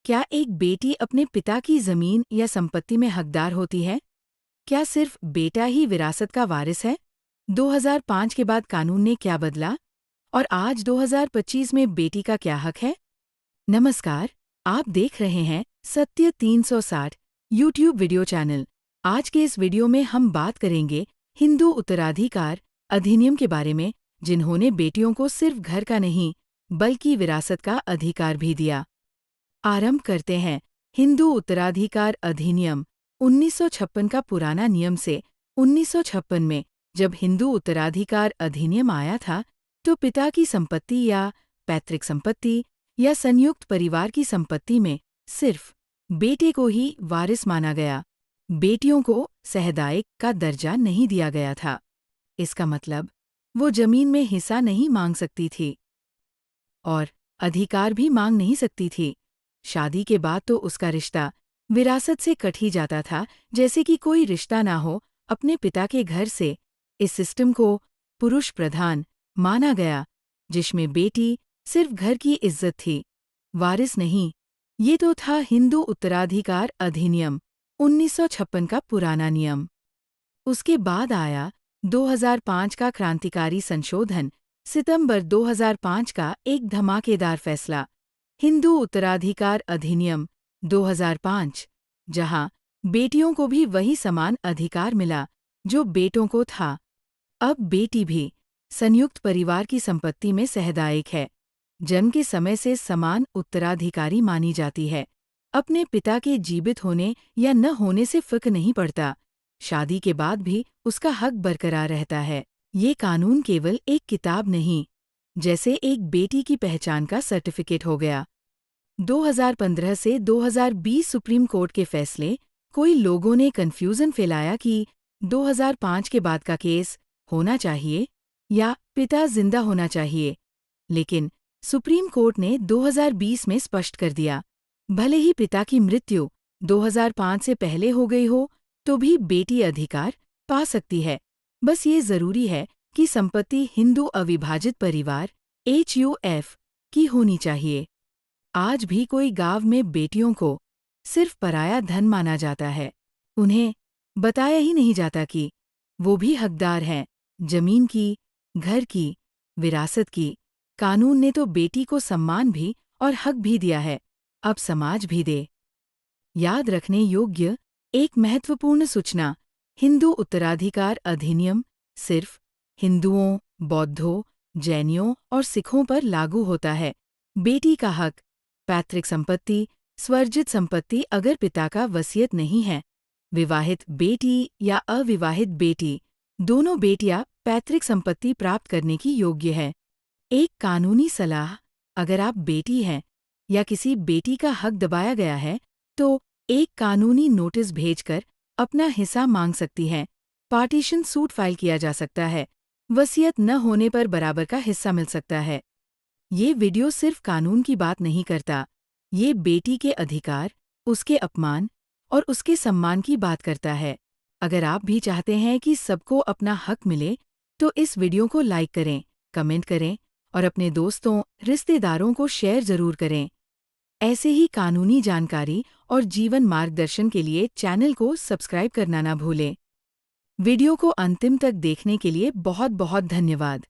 क्या एक बेटी अपने पिता की जमीन या संपत्ति में हकदार होती है? क्या सिर्फ बेटा ही विरासत का वारिस है? 2005 के बाद कानून ने क्या बदला? और आज 2025 में बेटी का क्या हक है? नमस्कार, आप देख रहे हैं सत्य 360 यूट्यूब वीडियो चैनल। आज के इस वीडियो में हम बात करेंगे हिंदू उत्तराधिकार अधिनियम के बारे में, जिन्होंने बेटियों को सिर्फ घर का नहीं बल्कि विरासत का अधिकार भी दिया। आरंभ करते हैं हिंदू उत्तराधिकार अधिनियम 1956 का पुराना नियम से। 1956 में जब हिंदू उत्तराधिकार अधिनियम आया था, तो पिता की संपत्ति या पैतृक संपत्ति या संयुक्त परिवार की संपत्ति में सिर्फ बेटे को ही वारिस माना गया। बेटियों को सहदायक का दर्जा नहीं दिया गया था। इसका मतलब वो जमीन में हिस्सा नहीं मांग सकती थी और अधिकार भी मांग नहीं सकती थी। शादी के बाद तो उसका रिश्ता विरासत से कट ही जाता था, जैसे कि कोई रिश्ता ना हो अपने पिता के घर से। इस सिस्टम को पुरुष प्रधान माना गया, जिसमें बेटी सिर्फ घर की इज्जत थी, वारिस नहीं। ये तो था हिंदू उत्तराधिकार अधिनियम 1956 का पुराना नियम। उसके बाद आया 2005 का क्रांतिकारी संशोधन, सितंबर 2005 का एक धमाकेदार फैसला, हिंदू उत्तराधिकार अधिनियम 2005, जहां बेटियों को भी वही समान अधिकार मिला जो बेटों को था। अब बेटी भी संयुक्त परिवार की संपत्ति में सहदायक है। जन्म के समय से समान उत्तराधिकारी मानी जाती है। अपने पिता के जीवित होने या न होने से फर्क नहीं पड़ता। शादी के बाद भी उसका हक बरकरार रहता है। ये कानून केवल एक किताब नहीं, जैसे एक बेटी की पहचान का सर्टिफिकेट हो गया। 2015 से 2020 सुप्रीम कोर्ट के फैसले। कोई लोगों ने कन्फ्यूजन फैलाया कि 2005 के बाद का केस होना चाहिए या पिता जिंदा होना चाहिए, लेकिन सुप्रीम कोर्ट ने 2020 में स्पष्ट कर दिया, भले ही पिता की मृत्यु 2005 से पहले हो गई हो, तो भी बेटी अधिकार पा सकती है। बस ये जरूरी है कि संपत्ति हिंदू अविभाजित परिवार HUF की होनी चाहिए। आज भी कोई गांव में बेटियों को सिर्फ पराया धन माना जाता है। उन्हें बताया ही नहीं जाता कि वो भी हकदार हैं जमीन की, घर की, विरासत की। कानून ने तो बेटी को सम्मान भी और हक भी दिया है, अब समाज भी दे। याद रखने योग्य एक महत्वपूर्ण सूचना, हिंदू उत्तराधिकार अधिनियम सिर्फ हिंदुओं, बौद्धों, जैनियों और सिखों पर लागू होता है। बेटी का हक, पैतृक संपत्ति, स्वर्जित संपत्ति अगर पिता का वसीयत नहीं है, विवाहित बेटी या अविवाहित बेटी, दोनों बेटियां पैतृक संपत्ति प्राप्त करने की योग्य है। एक कानूनी सलाह, अगर आप बेटी हैं या किसी बेटी का हक दबाया गया है, तो एक कानूनी नोटिस भेजकर अपना हिस्सा मांग सकती हैं। पार्टीशन सूट फाइल किया जा सकता है। वसीयत न होने पर बराबर का हिस्सा मिल सकता है। ये वीडियो सिर्फ कानून की बात नहीं करता, ये बेटी के अधिकार, उसके अपमान और उसके सम्मान की बात करता है। अगर आप भी चाहते हैं कि सबको अपना हक मिले, तो इस वीडियो को लाइक करें, कमेंट करें और अपने दोस्तों, रिश्तेदारों को शेयर जरूर करें। ऐसे ही कानूनी जानकारी और जीवन मार्गदर्शन के लिए चैनल को सब्सक्राइब करना ना भूलें। वीडियो को अंतिम तक देखने के लिए बहुत बहुत धन्यवाद।